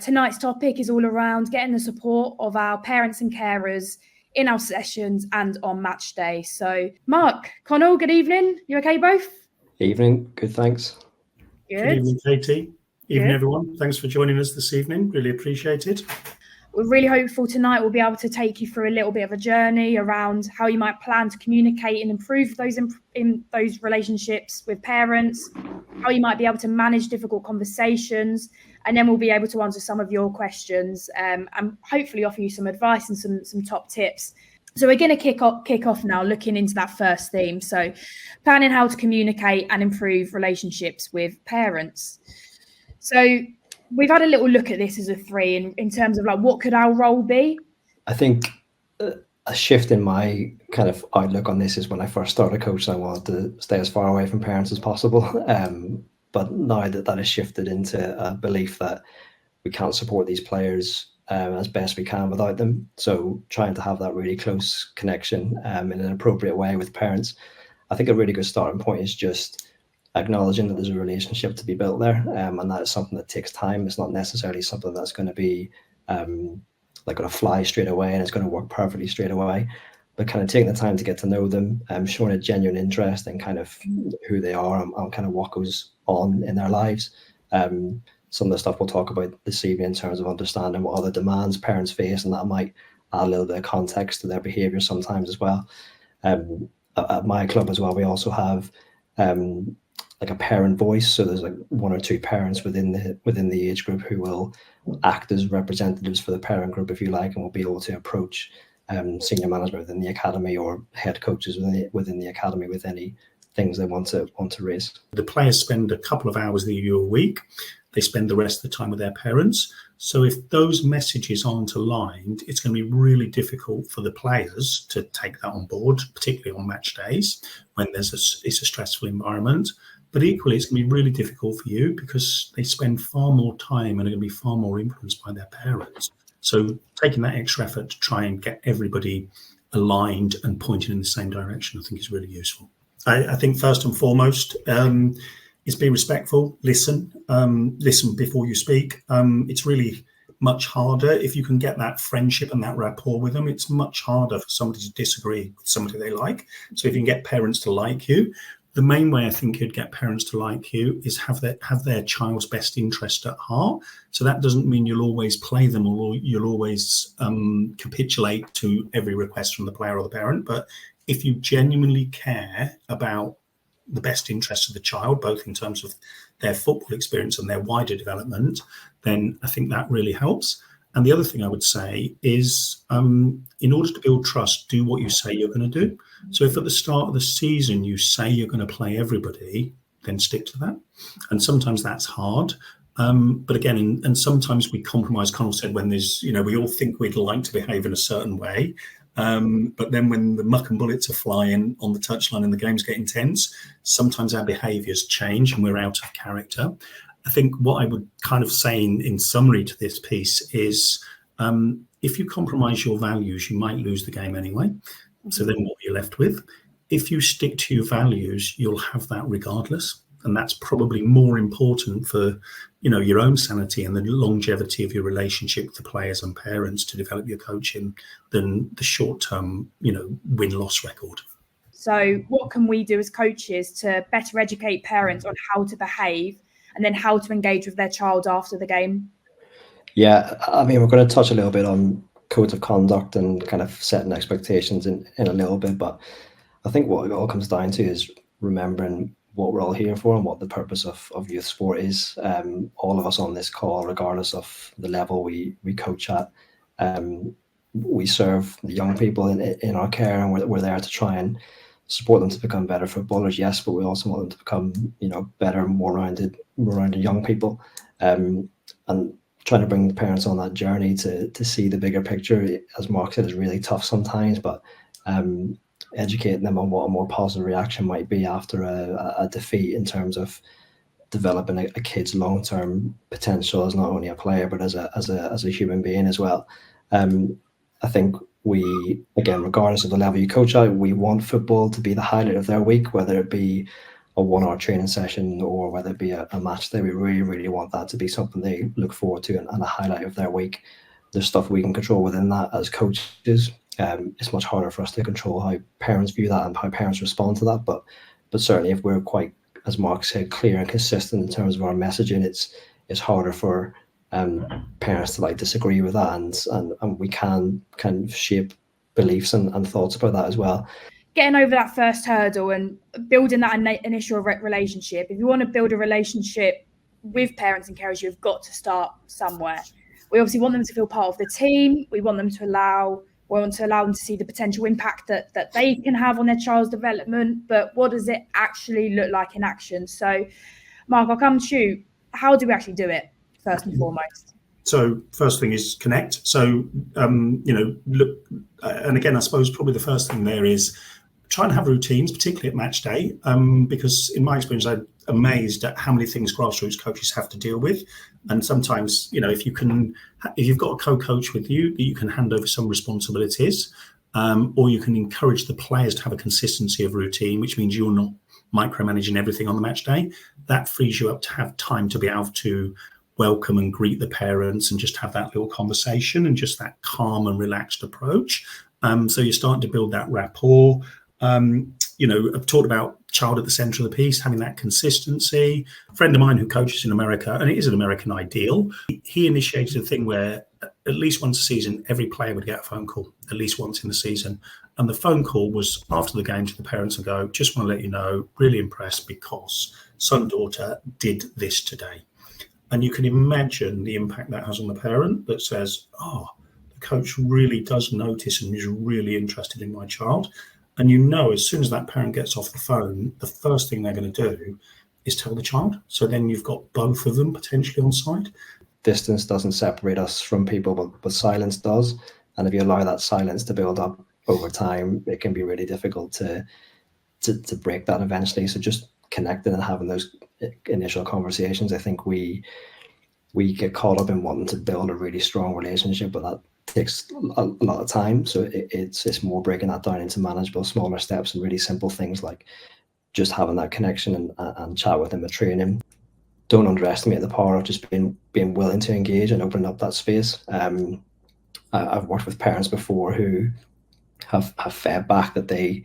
tonight's topic is all around getting the support of our parents and carers in our sessions and on match day. So, Mark, Conal, good evening. You okay, both? Evening. Good, thanks. Good. Good evening, Katie. Evening, everyone. Thanks for joining us this evening. Really appreciate it. We're really hopeful tonight we'll be able to take you through a little bit of a journey around how you might plan to communicate and improve those relationships with parents, how you might be able to manage difficult conversations, and then we'll be able to answer some of your questions and hopefully offer you some advice and some top tips. So we're going to kick off now looking into that first theme. So planning how to communicate and improve relationships with parents. So we've had a little look at this as a three in terms of like what could our role be? I think a shift in my kind of outlook on this is when I first started coaching, I wanted to stay as far away from parents as possible. But now that has shifted into a belief that we can't support these players as best we can without them. So trying to have that really close connection in an appropriate way with parents. I think a really good starting point is just acknowledging that there's a relationship to be built there, and that is something that takes time. It's not necessarily something that's going to be like going to fly straight away and it's going to work perfectly straight away, but kind of taking the time to get to know them, showing a genuine interest in kind of who they are and kind of what goes on in their lives. Some of the stuff we'll talk about this evening in terms of understanding what other demands parents face, and that might add a little bit of context to their behaviour sometimes as well. At my club as well, we also have like a parent voice, so there's like one or two parents within the age group who will act as representatives for the parent group, if you like, and will be able to approach senior management within the academy or head coaches within the academy with any things they want to raise. The players spend a couple of hours a week. They spend the rest of the time with their parents. So if those messages aren't aligned, it's going to be really difficult for the players to take that on board, particularly on match days when it's a stressful environment. But equally, it's going to be really difficult for you because they spend far more time and are going to be far more influenced by their parents. So taking that extra effort to try and get everybody aligned and pointed in the same direction, I think is really useful. I think first and foremost is be respectful, listen before you speak. It's really much harder if you can get that friendship and that rapport with them. It's much harder for somebody to disagree with somebody they like. So if you can get parents to like you, the main way I think you'd get parents to like you is have their child's best interest at heart. So that doesn't mean you'll always play them or you'll always capitulate to every request from the player or the parent. But if you genuinely care about the best interests of the child, both in terms of their football experience and their wider development, then I think that really helps. And the other thing I would say is, in order to build trust, do what you say you're going to do. So if at the start of the season you say you're going to play everybody, then stick to that. And sometimes that's hard. But again, and sometimes we compromise. Conal said when there's, we all think we'd like to behave in a certain way. But then when the muck and bullets are flying on the touchline and the games get intense, sometimes our behaviours change and we're out of character. I think what I would kind of say in summary to this piece is if you compromise your values, you might lose the game anyway. So then what are you left with? If you stick to your values, you'll have that regardless. And that's probably more important for, your own sanity and the longevity of your relationship with the players and parents to develop your coaching than the short-term, win-loss record. So what can we do as coaches to better educate parents on how to behave and then how to engage with their child after the game? Yeah, I mean, we're going to touch a little bit on codes of conduct and kind of setting expectations in a little bit, but I think what it all comes down to is remembering what we're all here for and what the purpose of youth sport is. All of us on this call, regardless of the level we coach at, we serve the young people in our care, and we're there to try and support them to become better footballers, yes, but we also want them to become better, more rounded young people, and trying to bring the parents on that journey to see the bigger picture, as Mark said, is really tough sometimes, but educating them on what a more positive reaction might be after a defeat in terms of developing a kid's long-term potential as not only a player but as a human being as well. I think we, again, regardless of the level you coach at, we want football to be the highlight of their week, whether it be a 1 hour training session, or whether it be a match day, we really, really want that to be something they look forward to and a highlight of their week. There's stuff we can control within that as coaches. It's much harder for us to control how parents view that and how parents respond to that. But certainly, if we're quite, as Mark said, clear and consistent in terms of our messaging, it's harder for parents to like disagree with that, and we can kind of shape beliefs and thoughts about that as well. Getting over that first hurdle and building that initial relationship. If you want to build a relationship with parents and carers, you've got to start somewhere. We obviously want them to feel part of the team. We want to allow them to see the potential impact that they can have on their child's development. But what does it actually look like in action? So, Mark, I'll come to you. How do we actually do it, first and foremost? So first thing is connect. So, look, and again, I suppose probably the first thing there is try and have routines, particularly at match day, because in my experience, I'm amazed at how many things grassroots coaches have to deal with. And sometimes, if you've got a co-coach with you, you can hand over some responsibilities, or you can encourage the players to have a consistency of routine, which means you're not micromanaging everything on the match day. That frees you up to have time to be able to welcome and greet the parents and just have that little conversation and just that calm and relaxed approach. So you're starting to build that rapport. I've talked about child at the center of the piece, having that consistency. A friend of mine who coaches in America, and it is an American ideal, he initiated a thing where at least once a season, every player would get a phone call at least once in the season. And the phone call was after the game to the parents and go, just want to let you know, really impressed because son, daughter did this today. And you can imagine the impact that has on the parent that says, oh, the coach really does notice and is really interested in my child. And as soon as that parent gets off the phone, the first thing they're going to do is tell the child. So then you've got both of them potentially on side. Distance doesn't separate us from people, but silence does. And if you allow that silence to build up over time, it can be really difficult to break that eventually. So just connecting and having those initial conversations, I think we get caught up in wanting to build a really strong relationship, but that takes a lot of time. So it's more breaking that down into manageable, smaller steps and really simple things like just having that connection and chat with them at training. Don't underestimate the power of just being willing to engage and opening up that space. I've worked with parents before who have fed back that they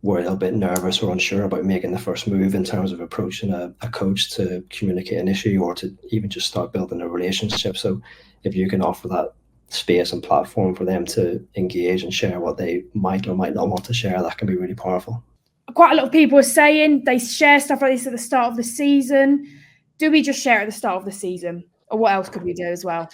were a little bit nervous or unsure about making the first move in terms of approaching a coach to communicate an issue or to even just start building a relationship. So if you can offer that space and platform for them to engage and share what they might or might not want to share, that can be really powerful. Quite a lot of people are saying they share stuff like this at the start of the season. Do we just share at the start of the season, or what else could we do as well?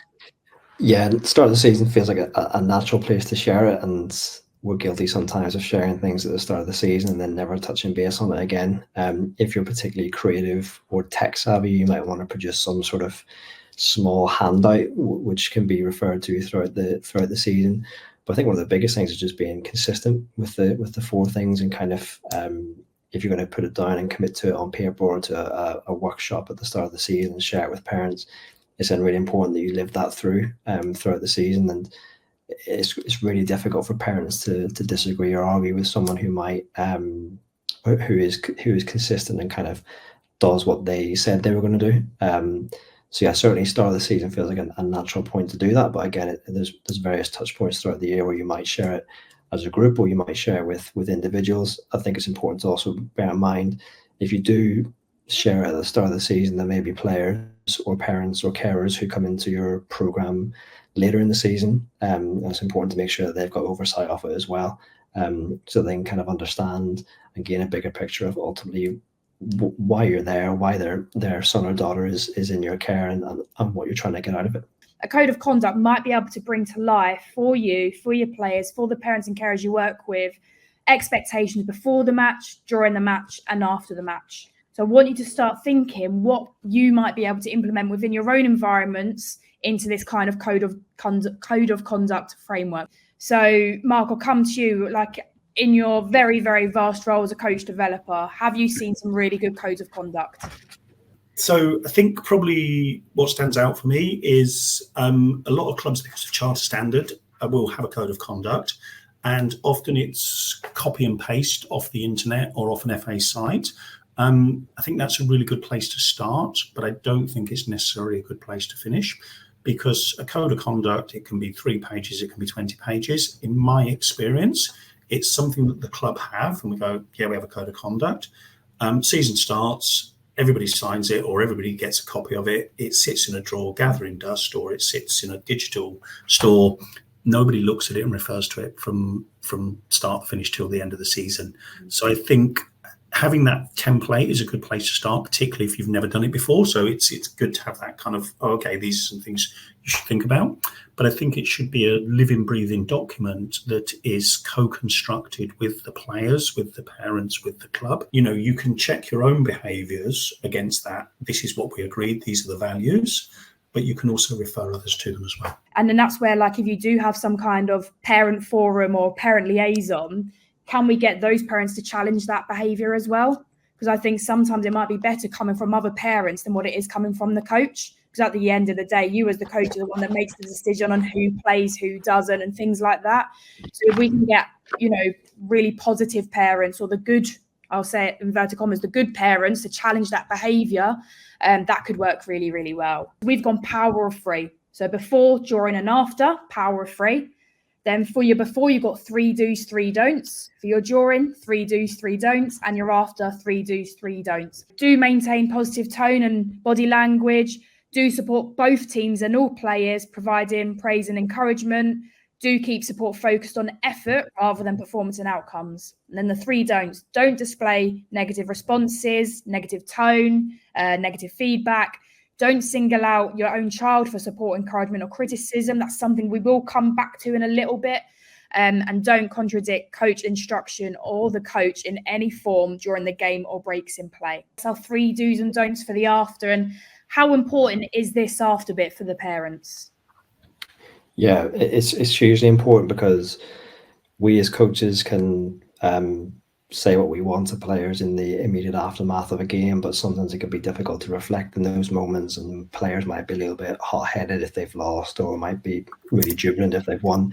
Yeah, the start of the season feels like a natural place to share it, and we're guilty sometimes of sharing things at the start of the season and then never touching base on it again. If you're particularly creative or tech savvy, you might want to produce some sort of small handout which can be referred to throughout the season. But I think one of the biggest things is just being consistent with the 4 things, and kind of if you're going to put it down and commit to it on paper or to a workshop at the start of the season and share it with parents, it's then really important that you live that throughout the season. And it's really difficult for parents to disagree or argue with someone who might who is consistent and kind of does what they said they were going to do. So yeah, certainly start of the season feels like a natural point to do that. But again, there's various touch points throughout the year where you might share it as a group or you might share it with individuals. I think it's important to also bear in mind, if you do share it at the start of the season, there may be players or parents or carers who come into your program later in the season. And it's important to make sure that they've got oversight of it as well, so they can kind of understand and gain a bigger picture of ultimately why you're there, why their son or daughter is in your care, and what you're trying to get out of it. A code of conduct might be able to bring to life for you, for your players, for the parents and carers you work with, expectations before the match, during the match, and after the match. So I want you to start thinking what you might be able to implement within your own environments into this kind of code of conduct framework. So Mark, I'll come to you. Like, in your very, very vast role as a coach developer, have you seen some really good codes of conduct? So I think probably what stands out for me is a lot of clubs, because of charter standard, will have a code of conduct, and often it's copy and paste off the internet or off an FA site. I think that's a really good place to start, but I don't think it's necessarily a good place to finish, because a code of conduct, it can be 3 pages, it can be 20 pages. In my experience, it's something that the club have, and we go, yeah, we have a code of conduct. Season starts, everybody signs it, or everybody gets a copy of it. It sits in a drawer gathering dust, or it sits in a digital store. Nobody looks at it and refers to it from start to finish till the end of the season. So I think having that template is a good place to start, particularly if you've never done it before. So it's good to have that kind of, oh, okay, these are some things you should think about. But I think it should be a living, breathing document that is co-constructed with the players, with the parents, with the club. You know, you can check your own behaviours against that. This is what we agreed, these are the values, but you can also refer others to them as well. And then that's where, like, if you do have some kind of parent forum or parent liaison, can we get those parents to challenge that behaviour as well? Because I think sometimes it might be better coming from other parents than what it is coming from the coach. Because at the end of the day, you as the coach are the one that makes the decision on who plays, who doesn't, and things like that. So if we can get, you know, really positive parents, or the good, I'll say it in inverted commas, the good parents to challenge that behaviour, that could work really, really well. We've gone power of 3. So before, during, and after, power of 3. Then for your before, you've got 3 do's, 3 don'ts. For your during, 3 do's, 3 don'ts. And your after, 3 do's, 3 don'ts. Do maintain positive tone and body language. Do support both teams and all players, providing praise and encouragement. Do keep support focused on effort rather than performance and outcomes. And then the 3 don'ts. Don't display negative responses, negative tone, negative feedback. Don't single out your own child for support, encouragement, or criticism. That's something we will come back to in a little bit. And don't contradict coach instruction or the coach in any form during the game or breaks in play. So 3 do's and don'ts for the after. And how important is this after bit for the parents? Yeah, it's hugely important, because we as coaches can say what we want to players in the immediate aftermath of a game, but sometimes it can be difficult to reflect in those moments, and players might be a little bit hot-headed if they've lost, or might be really jubilant if they've won.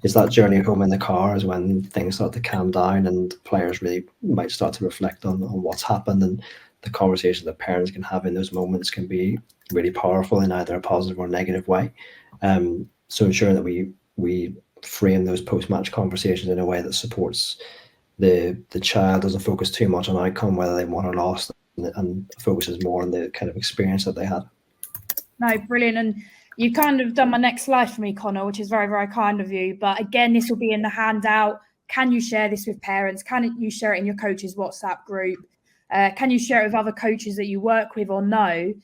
It's that journey home in the car is when things start to calm down, and players really might start to reflect on what's happened, and the conversation that parents can have in those moments can be really powerful in either a positive or negative way. So ensuring that we frame those post-match conversations in a way that supports the child, doesn't focus too much on outcome, whether they won or lost, and focuses more on the kind of experience that they had. No, brilliant. And you kind of done my next slide for me, Conal, which is very, very kind of you. But again, this will be in the handout. Can you share this with parents? Can you share it in your coach's WhatsApp group? Can you share it with other coaches that you work with or know?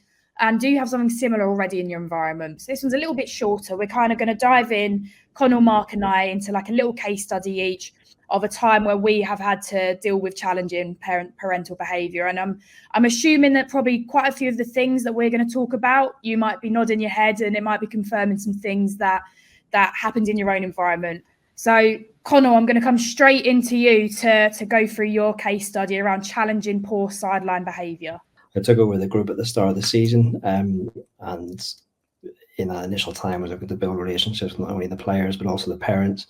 And do you have something similar already in your environment? So this one's a little bit shorter. We're kind of going to dive in, Conal, Mark and I, into like a little case study each of a time where we have had to deal with challenging parental behaviour. And I'm assuming that probably quite a few of the things that we're going to talk about, you might be nodding your head, and it might be confirming some things that happened in your own environment. So Conal, I'm going to come straight into you to go through your case study around challenging poor sideline behaviour. I took over the group at the start of the season, and in that initial time I was looking to build relationships with not only the players but also the parents.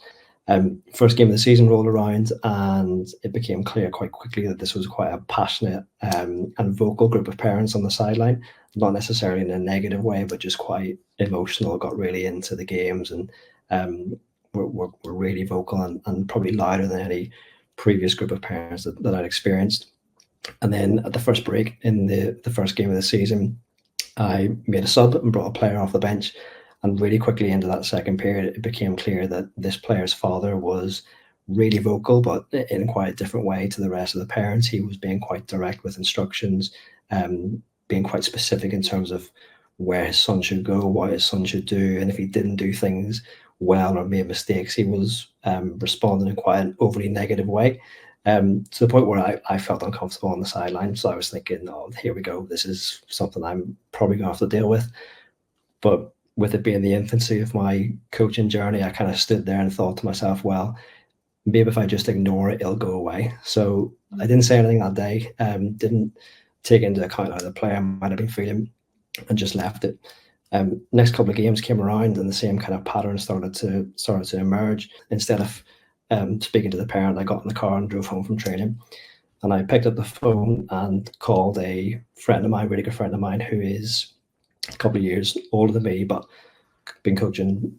First game of the season rolled around, and it became clear quite quickly that this was quite a passionate and vocal group of parents on the sideline, not necessarily in a negative way, but just quite emotional, got really into the games, and were really vocal and probably louder than any previous group of parents that I'd experienced. And then at the first break in the first game of the season, I made a sub and brought a player off the bench. And really quickly into that second period, it became clear that this player's father was really vocal, but in quite a different way to the rest of the parents. He was being quite direct with instructions, being quite specific in terms of where his son should go, what his son should do. And if he didn't do things well or made mistakes, he was responding in quite an overly negative way. To the point where I felt uncomfortable on the sideline. So I was thinking, oh, here we go. This is something I'm probably going to have to deal with. But with it being the infancy of my coaching journey, I kind of stood there and thought to myself, well, maybe if I just ignore it, it'll go away. So I didn't say anything that day, didn't take into account how the player might have been feeling, and just left it. Next couple of games came around, and the same kind of pattern started to emerge. Instead of speaking to the parent, I got in the car and drove home from training. And I picked up the phone and called a friend of mine, really good friend of mine, who is a couple of years older than me, but been coaching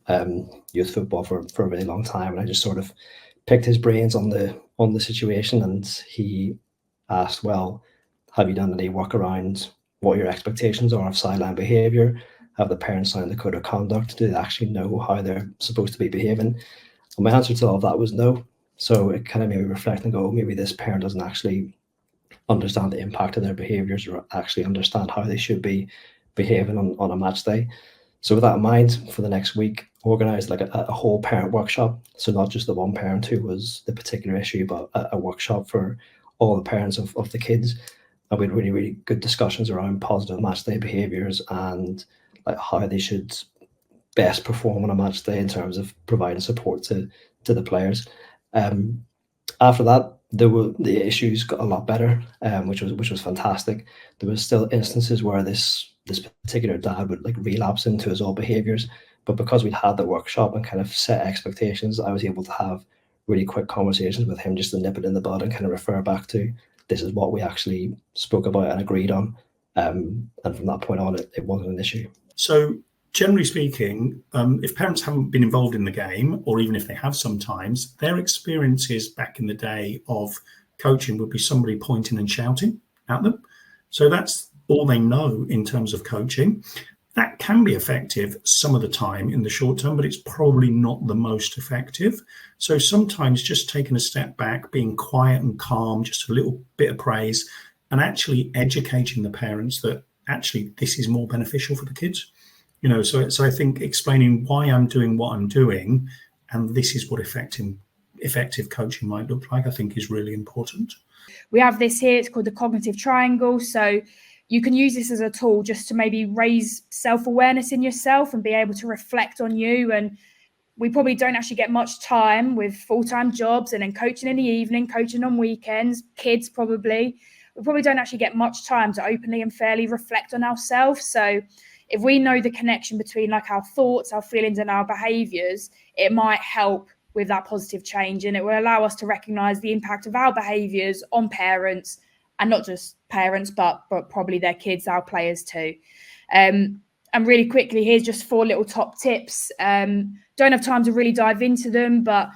youth football for a really long time. And I just sort of picked his brains on the situation, and he asked, well, have you done any work around what your expectations are of sideline behaviour? Have the parents signed the code of conduct? Do they actually know how they're supposed to be behaving? And my answer to all of that was no. So it kind of made me reflect and go, maybe this parent doesn't actually understand the impact of their behaviours, or actually understand how they should be behaving on a match day. So with that in mind, for the next week, organised like a whole parent workshop. So not just the one parent who was the particular issue, but a workshop for all the parents of the kids. And we had really, really good discussions around positive match day behaviours and like how they should best perform on a match day in terms of providing support to the players. After that, the issues got a lot better, which was fantastic. There was still instances where this particular dad would like relapse into his old behaviours, but because we'd had the workshop and kind of set expectations, I was able to have really quick conversations with him just to nip it in the bud and kind of refer back to this is what we actually spoke about and agreed on. And from that point on, it wasn't an issue. So generally speaking, if parents haven't been involved in the game, or even if they have sometimes, their experiences back in the day of coaching would be somebody pointing and shouting at them. So that's all they know in terms of coaching. That can be effective some of the time in the short term, but it's probably not the most effective. So sometimes just taking a step back, being quiet and calm, just a little bit of praise, and actually educating the parents that actually this is more beneficial for the kids. You know, so I think explaining why I'm doing what I'm doing, and this is what effective coaching might look like, I think is really important. We have this here, it's called the cognitive triangle. So you can use this as a tool just to maybe raise self-awareness in yourself and be able to reflect on you. And we probably don't actually get much time with full-time jobs and then coaching in the evening, coaching on weekends, kids probably. We probably don't actually get much time to openly and fairly reflect on ourselves. So if we know the connection between like our thoughts, our feelings and our behaviours, it might help with that positive change, and it will allow us to recognise the impact of our behaviours on parents, and not just parents, but probably their kids, our players too. And really quickly, here's just 4 little top tips. Don't have time to really dive into them, but,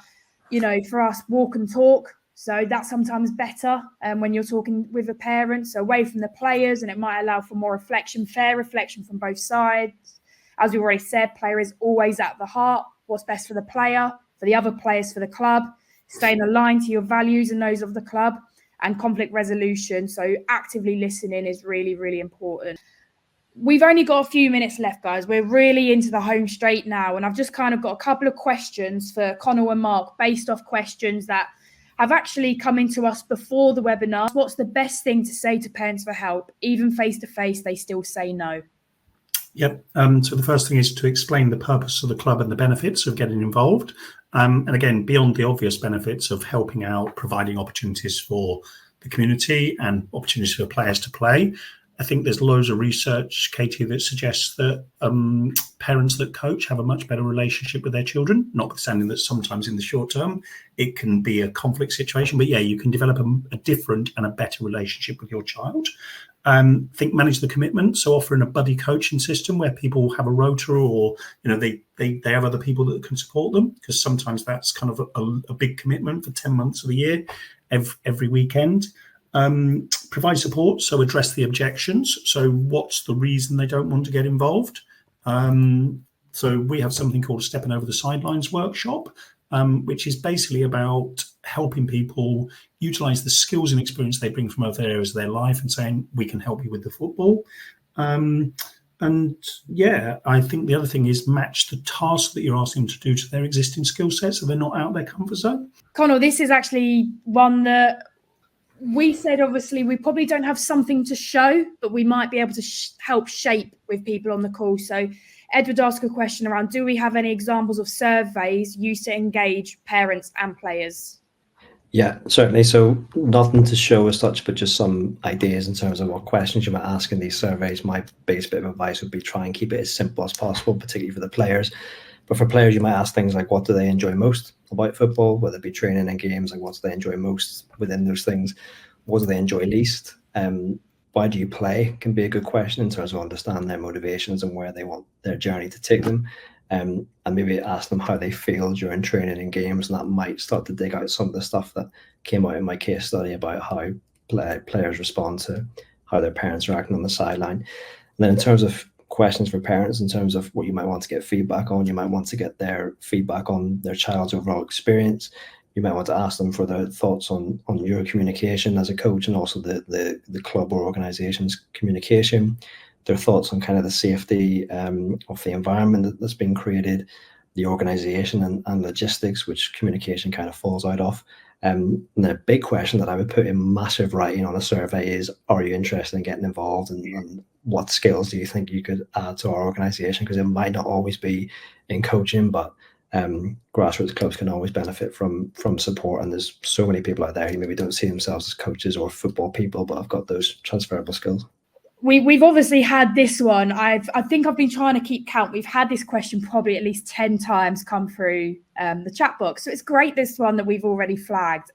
you know, for us, walk and talk. So that's sometimes better when you're talking with a parent, so away from the players, and it might allow for more reflection, fair reflection from both sides. As we already said, player is always at the heart. What's best for the player, for the other players, for the club, staying aligned to your values and those of the club, and conflict resolution. So actively listening is really, really important. We've only got a few minutes left, guys. We're really into the home straight now. And I've just kind of got a couple of questions for Conal and Mark based off questions that have actually come into us before the webinar. What's the best thing to say to parents for help? Even face-to-face, they still say no. Yep. So the first thing is to explain the purpose of the club and the benefits of getting involved. And again, beyond the obvious benefits of helping out, providing opportunities for the community and opportunities for players to play, I think there's loads of research, Katie, that suggests that parents that coach have a much better relationship with their children, notwithstanding that sometimes in the short term it can be a conflict situation. But yeah, you can develop a different and a better relationship with your child. Think manage the commitment. So offering a buddy coaching system where people have a rota, or they have other people that can support them, because sometimes that's kind of a big commitment for 10 months of the year, every weekend. Provide support, so address the objections. So what's the reason they don't want to get involved? So we have something called a Stepping Over the Sidelines workshop, which is basically about helping people utilize the skills and experience they bring from other areas of their life and saying, we can help you with the football. And yeah, I think the other thing is match the task that you're asking them to do to their existing skill set, so they're not out of their comfort zone. Conal, this is actually one that we said, obviously, we probably don't have something to show, but we might be able to help shape with people on the call. So Edward asked a question around, do we have any examples of surveys used to engage parents and players? Yeah, certainly. So nothing to show as such, but just some ideas in terms of what questions you might ask in these surveys. My biggest bit of advice would be try and keep it as simple as possible, particularly for the players. But for players, you might ask things like, what do they enjoy most about football, whether it be training and games, like what do they enjoy most within those things? what do they enjoy least? Why do you play can be a good question in terms of understanding their motivations and where they want their journey to take them. And maybe ask them how they feel during training and games, and that might start to dig out some of the stuff that came out in my case study about how players respond to how their parents are acting on the sideline. And then in terms of questions for parents, in terms of what you might want to get feedback on, you might want to get their feedback on their child's overall experience. You might want to ask them for their thoughts on your communication as a coach, and also the club or organization's communication, their thoughts on kind of the safety of the environment that's been created, the organization and logistics, which communication kind of falls out of. And the big question that I would put in massive writing on a survey is, are you interested in getting involved, and what skills do you think you could add to our organization? Because it might not always be in coaching, but grassroots clubs can always benefit from support. And there's so many people out there who maybe don't see themselves as coaches or football people, but have got those transferable skills. We've obviously had this one. I think I've been trying to keep count. We've had this question probably at least 10 times come through the chat box. So it's great, this one that we've already flagged.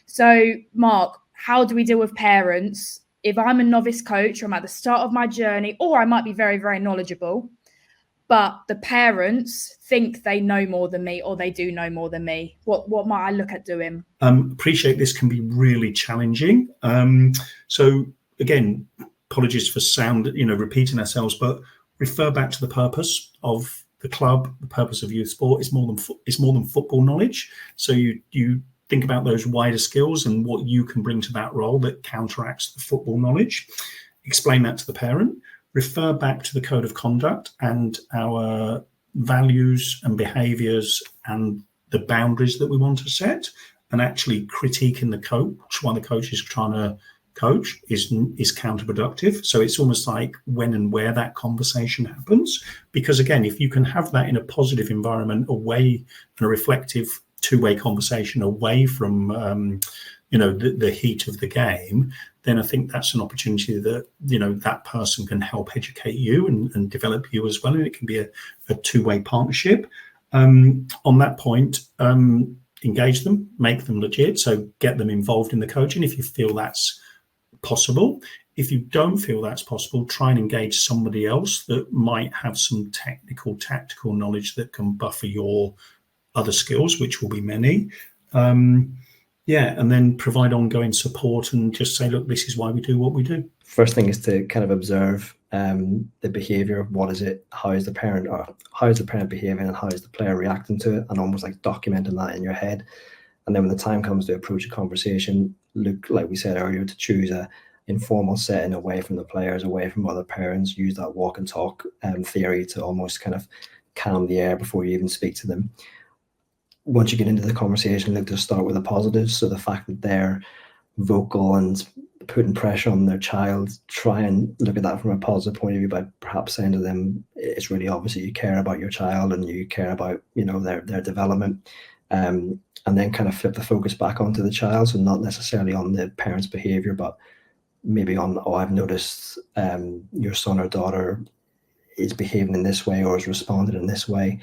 So Mark, how do we deal with parents if I'm a novice coach, or I'm at the start of my journey, or I might be very, very knowledgeable, but the parents think they know more than me, or they do know more than me? What might I look at doing? Appreciate this can be really challenging. So again, apologies for sound, repeating ourselves, but refer back to the purpose of the club. The purpose of youth sport is more than football knowledge. So you think about those wider skills and what you can bring to that role that counteracts the football knowledge. Explain that to the parent. Refer back to the code of conduct and our values and behaviours and the boundaries that we want to set, and actually critiquing the coach while the coach is trying to coach is counterproductive. So it's almost like when and where that conversation happens, because again, if you can have that in a positive environment, away and a reflective two-way conversation away from the heat of the game, then I think that's an opportunity that that person can help educate you and develop you as well, and it can be a two-way partnership. On that point, engage them, make them legit, so get them involved in the coaching if you feel that's possible. If you don't feel that's possible, try and engage somebody else that might have some tactical knowledge that can buffer your other skills, which will be many. And then provide ongoing support and just say, look, this is why we do what we do. First thing is to kind of observe the behavior of what is it, how is the parent behaving, and how is the player reacting to it, and almost like documenting that in your head. And then when the time comes to approach a conversation, look, like we said earlier, to choose a informal setting away from the players, away from other parents. Use that walk and talk theory to almost kind of calm the air before you even speak to them. Once you get into the conversation, look to start with the positives. So the fact that they're vocal and putting pressure on their child, try and look at that from a positive point of view by perhaps saying to them, it's really obvious that you care about your child and you care about their development. And then kind of flip the focus back onto the child. So not necessarily on the parent's behavior, but maybe on, I've noticed your son or daughter is behaving in this way or has responded in this way.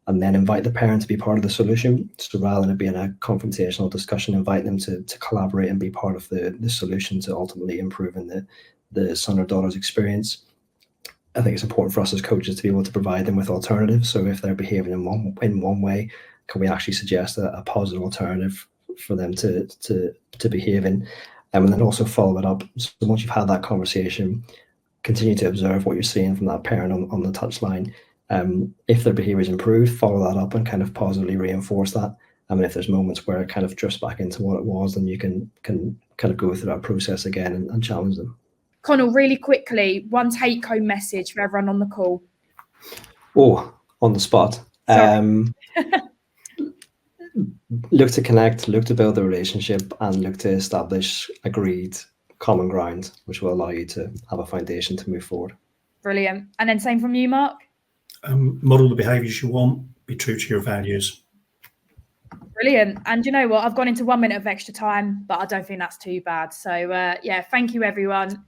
And then invite the parent to be part of the solution. So rather than it being a confrontational discussion, invite them to collaborate and be part of the solution to ultimately improving the son or daughter's experience. I think it's important for us as coaches to be able to provide them with alternatives. So if they're behaving in one way, can we actually suggest a positive alternative for them to behave in? And then also follow it up. So once you've had that conversation, continue to observe what you're seeing from that parent on the touchline. If their behavior is improved, follow that up and kind of positively reinforce that. And if there's moments where it kind of drifts back into what it was, then you can kind of go through that process again and challenge them. Conal, really quickly, one take-home message for everyone on the call. Oh, on the spot. Look to connect, look to build a relationship, and look to establish agreed common ground, which will allow you to have a foundation to move forward. Brilliant. And then same from you, Mark? Model the behaviours you want, be true to your values. Brilliant. And you know what? I've gone into 1 minute of extra time, but I don't think that's too bad. So, thank you, everyone.